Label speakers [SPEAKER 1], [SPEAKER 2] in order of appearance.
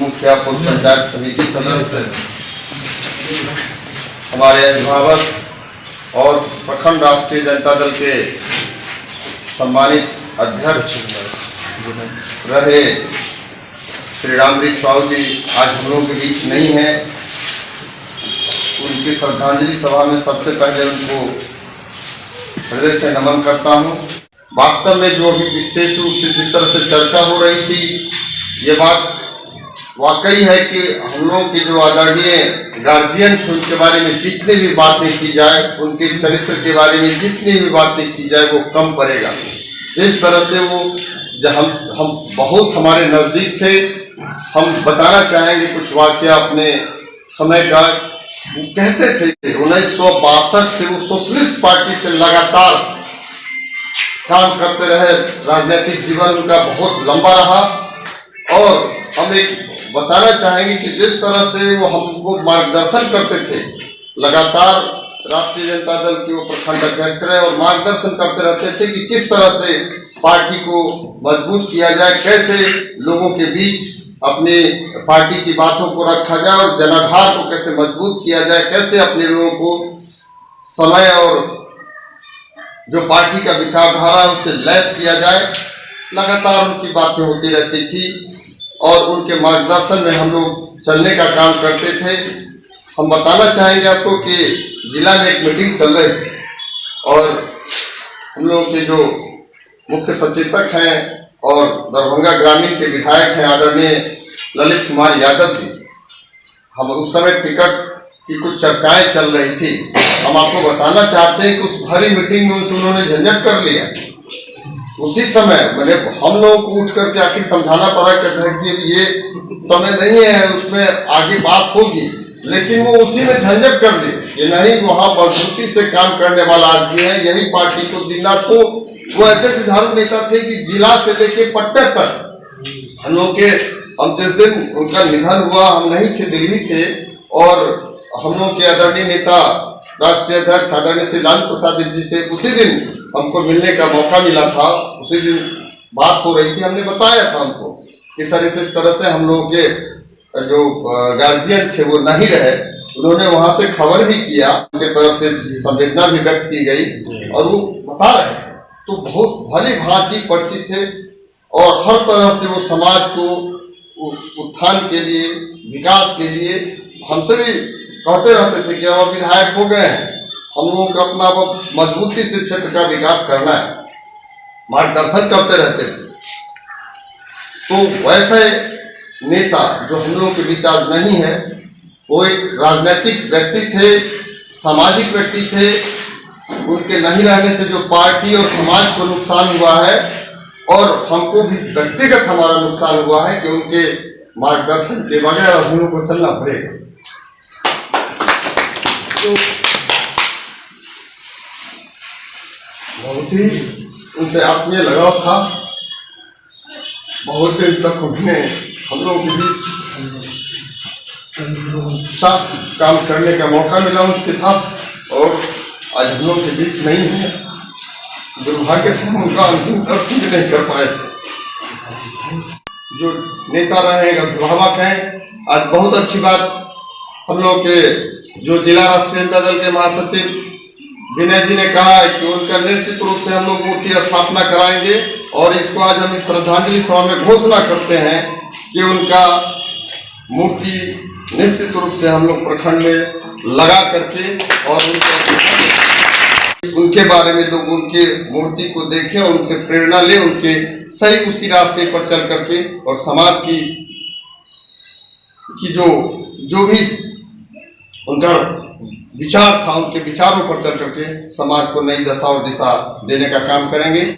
[SPEAKER 1] मुखिया, पूर्व पंचायत समिति सदस्य, हमारे अभिभावक और प्रखंड राष्ट्रीय जनता दल के सम्मानित अध्यक्ष रहे श्री रामवृक्ष साहू जी आज हम लोगों के बीच नहीं है। उनकी श्रद्धांजलि सभा में सबसे पहले उनको हृदय से नमन करता हूँ। वास्तव में जो अभी विशेष रूप से जिस तरह से चर्चा हो रही थी, ये बात वाकई है कि हम लोगों के जो आदरणीय गार्जियन थे उनके बारे में जितनी भी बातें की जाए, उनके चरित्र के बारे में जितनी भी बातें की जाए वो कम पड़ेगा। जिस तरह से वो जब हम बहुत हमारे नज़दीक थे, हम बताना चाहेंगे कुछ वाकया अपने समय का। वो कहते थे 1962 से वो सोशलिस्ट पार्टी से लगातार काम करते रहे, राजनीतिक जीवन उनका बहुत लंबा रहा। और हम एक बताना चाहेंगे कि जिस तरह से वो हमको मार्गदर्शन करते थे, लगातार राष्ट्रीय जनता दल के वो प्रखंड अध्यक्ष रहे और मार्गदर्शन करते रहते थे कि किस तरह से पार्टी को मजबूत किया जाए, कैसे लोगों के बीच अपनी पार्टी की बातों को रखा जाए और जनाधार को कैसे मजबूत किया जाए, कैसे अपने लोगों को समय और जो पार्टी का विचारधारा है उससे लैस किया जाए। लगातार उनकी बातें होती रहती थी और उनके मार्गदर्शन में हम लोग चलने का काम करते थे। हम बताना चाहेंगे आपको कि जिला में एक मीटिंग चल रही थी और हम लोग के जो मुख्य सचेतक हैं और दरभंगा ग्रामीण के विधायक हैं आदरणीय ललित कुमार यादव जी, हम उस समय टिकट की कुछ चर्चाएं चल रही थी। हम आपको बताना चाहते हैं कि उस भरी मीटिंग में उन्होंने झंझट कर लिया। उसी समय मैंने हम लोगों को उठ करके आखिर समझाना पड़ा कि ये समय नहीं है, उसमें आगे बात होगी, लेकिन वो उसी में झंझट कर ली कि नहीं, वहाँ मजबूती से काम करने वाला आदमी है, यही पार्टी को दिना। तो वो ऐसे जुझारू नेता थे कि जिला से लेके पट्टे तक हम लोग के, हम जिस दिन उनका निधन हुआ हम नहीं थे, दिल्ली थे, और हम लोग के आदरणीय नेता राष्ट्रीय अध्यक्ष आदरणीय श्री लालू प्रसाद जी से उसी दिन हमको मिलने का मौका मिला था। उसी दिन बात हो रही थी, हमने बताया था उनको कि सर इस तरह से हम लोगों के जो गार्जियन थे वो नहीं रहे। उन्होंने वहां से खबर भी किया, उनके तरफ से संवेदना भी व्यक्त की गई और वो बता रहे थे। तो बहुत भली भांति परिचित थे और हर तरह से वो समाज को उत्थान के लिए, विकास के लिए हमसे भी कहते रहते थे कि अब विधायक हो गए हैं, हम लोगों को अपना मजबूती से क्षेत्र का विकास करना है, मार्गदर्शन करते रहते थे। तो वैसे नेता जो हम लोगों के बीच आज नहीं है, वो एक राजनीतिक व्यक्ति थे, सामाजिक व्यक्ति थे। उनके नहीं रहने से जो पार्टी और समाज को नुकसान हुआ है और हमको भी व्यक्तिगत हमारा नुकसान हुआ है कि उनके मार्गदर्शन के बगैर हम लोगों को चलना पड़ेगा। तो बहुत ही उनसे आत्मीय लगाव था। बहुत दिन तक उन्हें हम लोगों के बीच साथ काम करने का मौका मिला उनके साथ, और आज हम लोग के बीच नहीं है। दुर्भाग्य से हम उनका अंतिम दर्शन भी नहीं कर पाए। जो नेता रहे, अभिभावक हैं, आज बहुत अच्छी बात हम लोग के जो जिला राष्ट्रीय जनता दल के महासचिव विनय जी ने कहा है कि उनका निश्चित रूप से हम लोग मूर्ति स्थापना कराएंगे और इसको आज हम इस श्रद्धांजलि सभा में घोषणा करते हैं कि उनका मूर्ति निश्चित रूप से हम लोग प्रखंड में लगा करके और उनके बारे में लोग उनके मूर्ति को देखें, उनसे प्रेरणा लें, उनके सही उसी रास्ते पर चल करके और समाज की जो भी उनका विचार था, उनके विचारों पर चल करके समाज को नई दशा और दिशा देने का काम करेंगे।